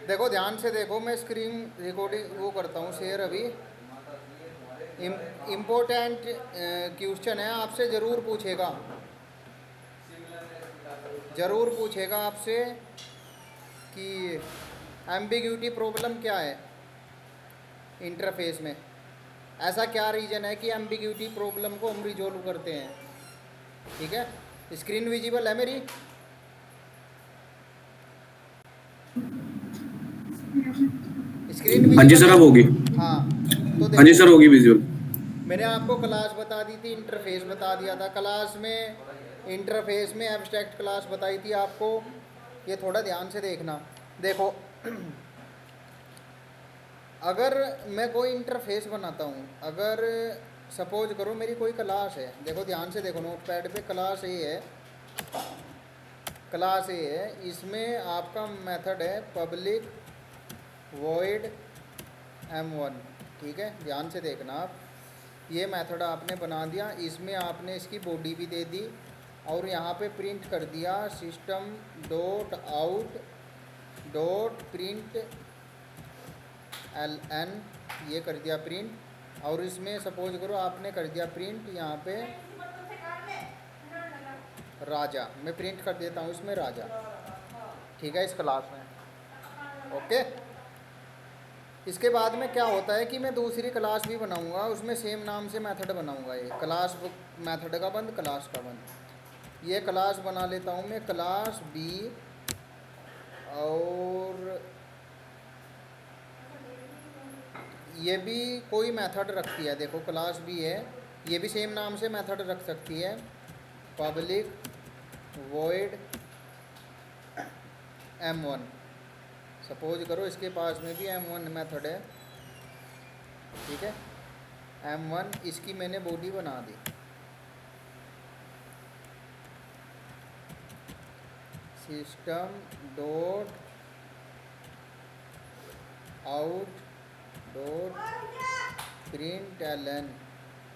देखो ध्यान से देखो, मैं स्क्रीन रिकॉर्डिंग वो करता हूँ शेयर अभी। इम्पोर्टेंट क्वेश्चन है, आपसे ज़रूर पूछेगा, ज़रूर पूछेगा आपसे कि एम्बिग्यूटी प्रॉब्लम क्या है इंटरफेस में। ऐसा क्या रीज़न है कि एम्बिग्यूटी प्रॉब्लम को हम रिजोल्व करते हैं। ठीक है, स्क्रीन विजिबल है मेरी? स्क्रीन हाँ जी विजिबल सर, है? अब होगी। हाँ, तो हाँ जी देखो सर, होगी विजुअल। मैंने आपको क्लास बता दी थी, इंटरफेस बता दिया था क्लास में, इंटरफेस में एब्स्ट्रैक्ट क्लास बताई थी आपको। ये थोड़ा ध्यान से देखना। देखो अगर मैं कोई इंटरफेस बनाता हूँ, अगर सपोज करो मेरी कोई क्लास है, देखो ध्यान से देखो नोट पैड पे, क्लास ए है, क्लास ए है, इसमें आपका मेथड है पब्लिक वॉइड m1। ठीक है, ध्यान से देखना आप, ये मेथड आपने बना दिया, इसमें आपने इसकी बॉडी भी दे दी और यहाँ पे प्रिंट कर दिया system dot out dot print ln, ये कर दिया प्रिंट। और इसमें सपोज करो आपने कर दिया प्रिंट यहाँ पे राजा, मैं प्रिंट कर देता हूँ इसमें राजा। ठीक है, इस क्लास में। ओके, इसके बाद में क्या होता है कि मैं दूसरी क्लास भी बनाऊंगा, उसमें सेम नाम से मेथड बनाऊंगा। ये क्लास मेथड का बंद, क्लास का बंद। ये क्लास बना लेता हूँ मैं क्लास बी, और ये भी कोई मेथड रखती है, देखो क्लास बी है, ये भी सेम नाम से मेथड रख सकती है, पब्लिक वॉइड m1। सपोज करो इसके पास में भी m1 मेथड है। ठीक है, m1, इसकी मैंने बॉडी बना दी, system dot out dot print ln।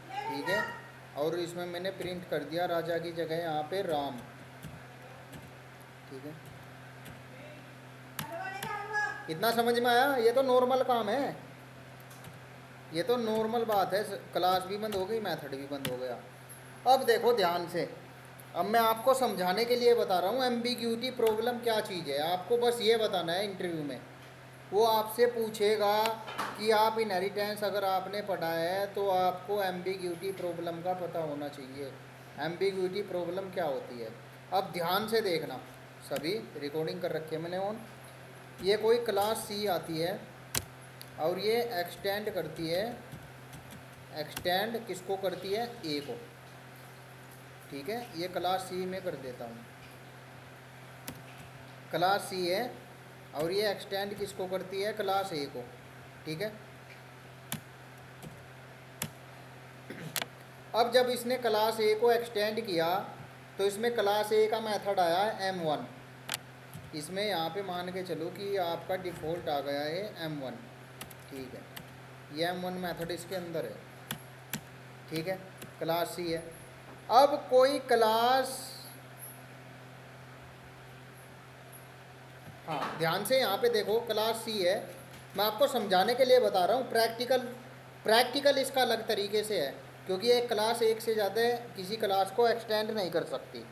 ठीक है, और इसमें मैंने प्रिंट कर दिया राजा की जगह यहाँ पे राम। ठीक है, इतना समझ में आया? ये तो नॉर्मल काम है, ये तो नॉर्मल बात है। क्लास भी बंद हो गई, मेथड भी बंद हो गया। अब देखो ध्यान से, अब मैं आपको समझाने के लिए बता रहा हूँ एम्बिग्यूटी प्रॉब्लम क्या चीज़ है। आपको बस ये बताना है इंटरव्यू में, वो आपसे पूछेगा कि आप इनहेरिटेंस अगर आपने पढ़ा है तो आपको एम्बिग्यूटी प्रॉब्लम का पता होना चाहिए। एम्बिग्यूटी प्रॉब्लम क्या होती है? अब ध्यान से देखना, सभी रिकॉर्डिंग कर रखी है मैंने ऑन। ये कोई क्लास सी आती है और ये एक्सटेंड करती है, एक्सटेंड किसको करती है? ए को। ठीक है, ये क्लास सी में कर देता हूँ, क्लास सी है और ये एक्सटेंड किसको करती है? क्लास ए को। ठीक है, अब जब इसने क्लास ए को एक्सटेंड किया तो इसमें क्लास ए का मेथड आया m1। इसमें यहाँ पे मान के चलो कि आपका डिफ़ॉल्ट आ गया है m1। ठीक है, ये m1 मेथड इसके अंदर है। ठीक है, क्लास सी है। अब कोई क्लास, हाँ ध्यान से यहाँ पे देखो, क्लास सी है, मैं आपको समझाने के लिए बता रहा हूँ। प्रैक्टिकल इसका अलग तरीके से है, क्योंकि एक क्लास एक से ज़्यादा किसी क्लास को एक्सटेंड नहीं कर सकती।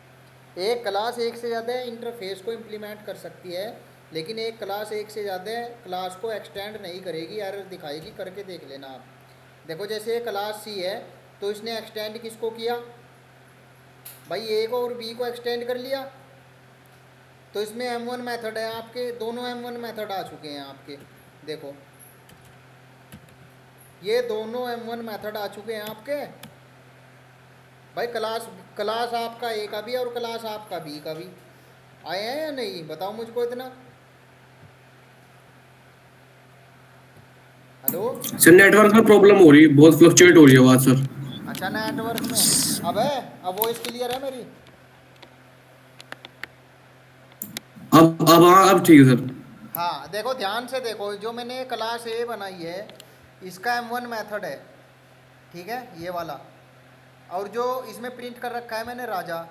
एक क्लास एक से ज़्यादा इंटरफेस को इम्प्लीमेंट कर सकती है, लेकिन एक क्लास एक से ज़्यादा क्लास को एक्सटेंड नहीं करेगी, एरर दिखाएगी। करके देख लेना आप। देखो जैसे क्लास सी है तो इसने एक्सटेंड किसको किया भाई? ए को और बी को एक्सटेंड कर लिया, तो इसमें m1 मेथड है आपके, दोनों m1 मेथड आ चुके हैं आपके। देखो ये दोनों m1 मेथड आ चुके हैं आपके भाई। क्लास आपका ए का भी और क्लास आपका बी का भी आए हैं या नहीं? बताओ मुझको इतना। हेलो, सर नेटवर्क में प्रॉब्लम हो रही है, बहुत फ्लक्चुएट हो रही है आवाज सर। अच्छा नेटवर्क में, अब है, अब वॉइस क्लियर है मेरी? अब हाँ, अब ठीक है सर। हाँ देखो ध्यान से देखो, जो मैंने क्लास ए बनाई है इसका m1 मेथड है। ठीक है, ये वाला, और जो इसमें प्रिंट कर रखा है मैंने राजा,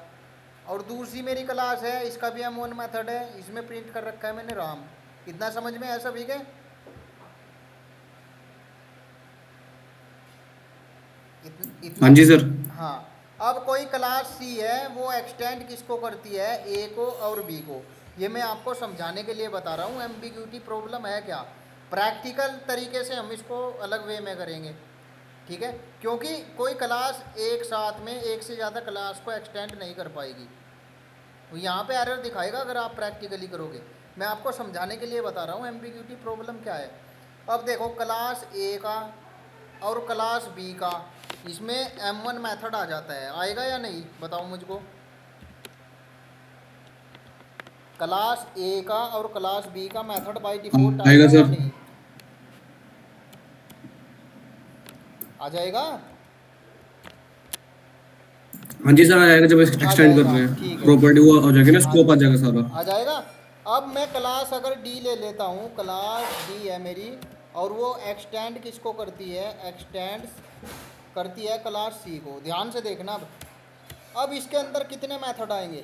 और दूसरी मेरी क्लास है इसका भी m1 मेथड है, इसमें प्रिंट कर रखा है मैंने राम। इतना समझ में है सभी के? इतना? हाँ जी सर। हाँ। अब कोई क्लास सी है, वो एक्सटेंड किसको करती है? ए को और बी को। ये मैं आपको समझाने के लिए बता रहा हूँ एम्बिग्यूटी प्रॉब्लम है क्या। प्रैक्टिकल तरीके से हम इसको अलग वे में करेंगे, ठीक है, क्योंकि कोई क्लास एक साथ में एक से ज़्यादा क्लास को एक्सटेंड नहीं कर पाएगी। तो यहाँ पे एरर दिखाएगा अगर आप प्रैक्टिकली करोगे। मैं आपको समझाने के लिए बता रहा हूँ एम्बिग्यूटी प्रॉब्लम क्या है। अब देखो क्लास ए का और क्लास बी का, इसमें M1 मेथड आ जाता है, आएगा या नहीं बताओ मुझको। क्लास ए का और क्लास बी का मेथड बाय डिफॉल्ट आएगा आएगा या सर। नहीं? आ जाएगा। हाँ जी सर, आएगा जब आ एक्सटेंड कर जाएगा, रहे ठीक हैं है। प्रॉपर्टी वो हो जाएगी ना, हाँ स्कोप आ जाएगा सारा। आ जाएगा। अब मैं क्लास अगर डी ले लेता हूँ, क्लास डी है मेरी, और वो एक्सटेंड किसको करती है? एक्सटेंड करती है क्लास सी को। ध्यान से देखना। अब इसके अंदर कितने मेथड आएंगे?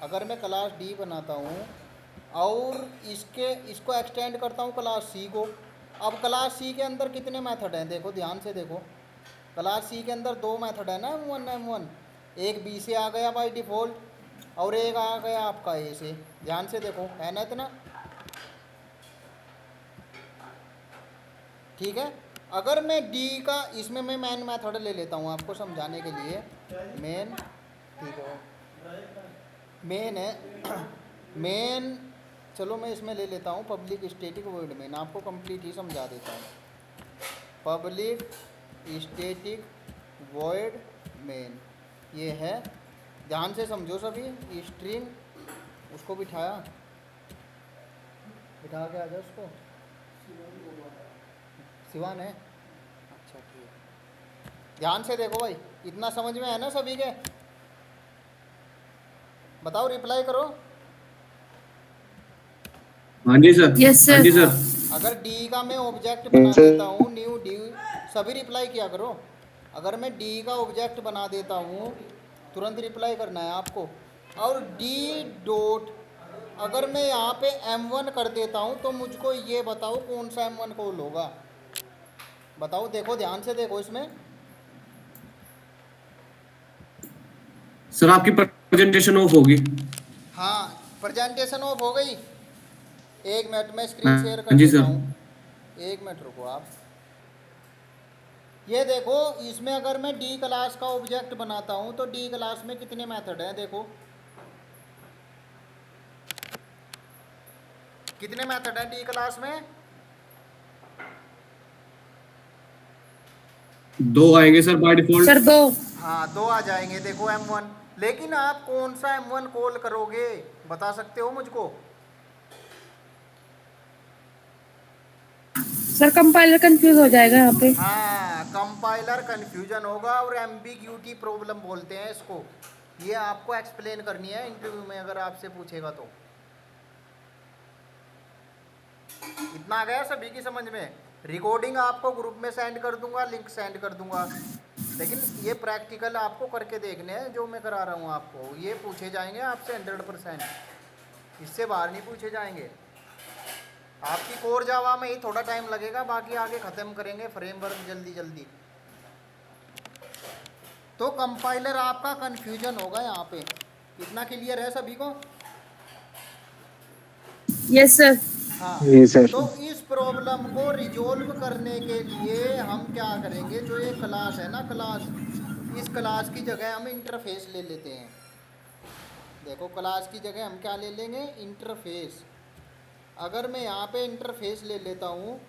अगर मैं क्लास डी बनाता हूँ और इसको एक्सटेंड करता हूँ क्लास सी को, अब क्लास सी के अंदर कितने मेथड हैं? देखो ध्यान से देखो, क्लास सी के अंदर दो मेथड है ना, M1 एक बी से आ गया बाय डिफ़ॉल्ट और एक आ गया आपका ए से। ध्यान से देखो, है ना इतना? ठीक है। अगर मैं डी का, इसमें मैं मेन मेथड ले लेता हूँ आपको समझाने के लिए। मेन, ठीक है, मेन है मेन। चलो मैं इसमें ले लेता हूँ पब्लिक स्टैटिक वॉइड मेन, आपको कंप्लीट ही समझा देता हूँ। पब्लिक स्टैटिक वॉइड मेन ये है, ध्यान से समझो सभी। स्ट्रिंग, उसको बिठा के आ जाओ उसको। सिवान है, अच्छा ठीक है। ध्यान से देखो भाई, इतना समझ में है ना सभी के? बताओ, रिप्लाई करो। हाँ जी सर। यस हाँ सर। जी हाँ, सर। अगर डी का मैं ऑब्जेक्ट बना देता हूँ, न्यू डी, सभी रिप्लाई किया करो। अगर मैं डी का ऑब्जेक्ट बना देता हूँ, तुरंत रिप्लाई करना है आपको। और डी डॉट, अगर मैं यहाँ पे M1 कर देता हूँ तो मुझको ये बताओ कौन सा M1 कॉल होगा? बताओ, देखो ध्यान से देखो इसमें। सर आपकी प्रेजेंटेशन ऑफ होगी। हाँ, प्रेजेंटेशन ऑफ हो गई। एक मिनट में स्क्रीन शेयर कर हाँ जी देता सर। हूँ, एक मिनट रुको आप। ये देखो, इसमें अगर मैं डी क्लास का ऑब्जेक्ट बनाता हूँ तो डी क्लास में कितने मेथड हैं? देखो कितने मेथड हैं डी क्लास में? दो आएंगे सर बाय डिफॉल्ट। सर दो। हाँ, दो आ जाएंगे। देखो M1, लेकिन आप कौन सा M1 कॉल करोगे बता सकते हो मुझको? सर कंपाइलर कंफ्यूज हो जाएगा यहाँ पे। हाँ, कंपाइलर कन्फ्यूजन होगा और एम्बिग्यूटी प्रॉब्लम बोलते हैं इसको। ये आपको एक्सप्लेन करनी है इंटरव्यू में अगर आपसे पूछेगा तो। इतना आ गया सभी की समझ में? रिकॉर्डिंग आपको ग्रुप में सेंड कर दूंगा, लिंक सेंड कर दूंगा, लेकिन ये प्रैक्टिकल आपको करके देखने हैं जो मैं करा रहा हूँ आपको। ये पूछे जाएंगे आपसे 100%, इससे बाहर नहीं पूछे जाएंगे। आपकी कोर जावा में ही थोड़ा टाइम लगेगा, बाकी आगे ख़त्म करेंगे फ्रेमवर्क जल्दी जल्दी। तो कंपाइलर आपका कन्फ्यूजन होगा यहाँ पे। इतना क्लियर है सभी को? Yes sir. हाँ। जी सर। तो इस प्रॉब्लम को रिजोल्व करने के लिए हम क्या करेंगे, जो ये क्लास है ना, क्लास, इस क्लास की जगह हम इंटरफेस ले लेते हैं। देखो, क्लास की जगह हम क्या ले लेंगे? इंटरफेस। अगर मैं यहाँ पे इंटरफेस ले लेता हूँ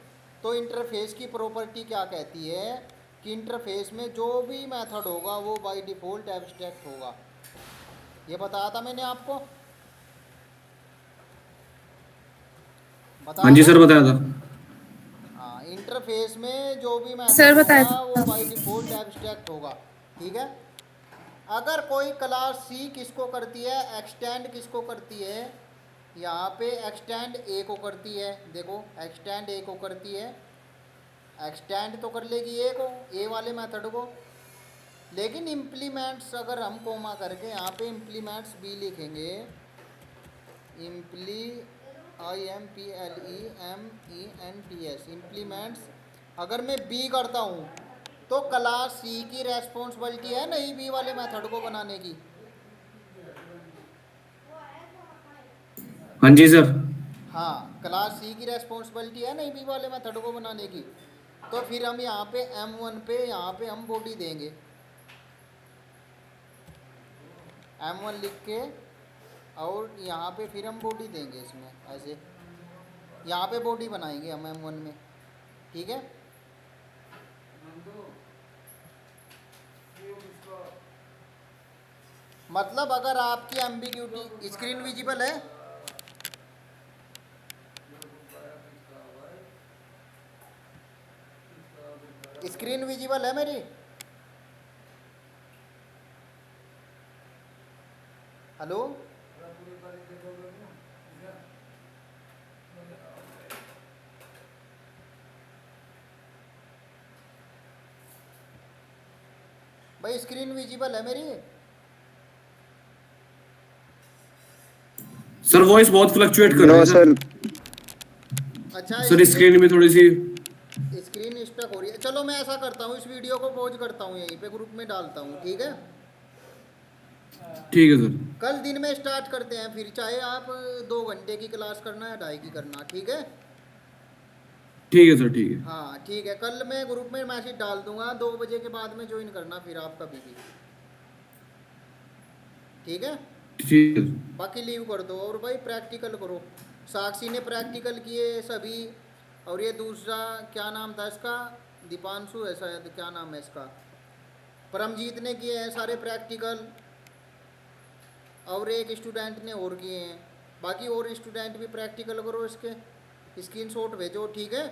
तो इंटरफेस की प्रॉपर्टी क्या कहती है कि इंटरफेस में जो भी मेथड होगा वो बाय डिफ़ॉल्ट एब्स्ट्रैक्ट होगा। ये बताया था मैंने आपको, हाँ बताया जी था? सर, बताया था। हाँ, इंटरफेस में जो भी सर मेथड बताया होगा वो था। बाय डिफ़ॉल्ट एब्स्ट्रैक्ट होगा, ठीक है। अगर कोई क्लास सी किसको करती है? एक्सटेंड किसको करती है? यहाँ पे एक्सटेंड ए को करती है। देखो, एक्सटेंड ए को करती है, एक्सटेंड तो कर लेगी ए को, ए वाले मेथड को, लेकिन इम्प्लीमेंट्स अगर हम कोमा करके यहाँ पे इम्प्लीमेंट्स बी लिखेंगे, IMPLEMENTS इम्प्लीमेंट्स। अगर मैं बी करता हूँ तो क्लास सी की रेस्पॉन्सिबिलिटी है नहीं बी वाले मेथड को बनाने की? हाँ जी सर। हाँ, क्लास सी की रेस्पॉन्सिबिलिटी है नहीं बी वाले मेथड को बनाने की। तो फिर हम यहाँ पे M1 पे यहाँ पे हम बॉडी देंगे, M1 लिख के, और यहाँ पे फिर हम बॉडी देंगे इसमें ऐसे, यहाँ पे बॉडी बनाएंगे हम M1 में, ठीक है। मतलब अगर आपकी एम्बिग्यूटी, स्क्रीन विजिबल है? स्क्रीन विजिबल है मेरी? हेलो, भाई स्क्रीन विजिबल है मेरी? सर वॉइस बहुत फ्लक्चुएट कर रही नो है सर। अच्छा, सर स्क्रीन में थोड़ी सी। स्क्रीन स्टक हो रही है। चलो मैं ऐसा करता हूँ, इस वीडियो को पॉज करता हूँ, यहीं पे ग्रुप में डालता हूँ, ठीक है। ठीक है सर। कल दिन में स्टार्ट करते हैं फिर, चाहे आप 2 घंटे की क्लास करना या 2.5 की करना, ठीक है। ठीक है सर, ठीक है। हाँ ठीक है, कल मैं ग्रुप में मैसेज डाल दूंगा, 2 बजे के बाद में ज्वाइन करना फिर आप कभी भी, ठीक है। ठीक है। बाकी लीव कर दो, और भाई प्रैक्टिकल करो। साक्षी ने प्रैक्टिकल किए सभी, और ये दूसरा क्या नाम था इसका, दीपांशु है शायद, क्या नाम है इसका, परमजीत ने किए हैं सारे प्रैक्टिकल, और एक स्टूडेंट ने और किए हैं। बाकी और स्टूडेंट भी प्रैक्टिकल करो, इसके स्क्रीनशॉट भेजो, ठीक है।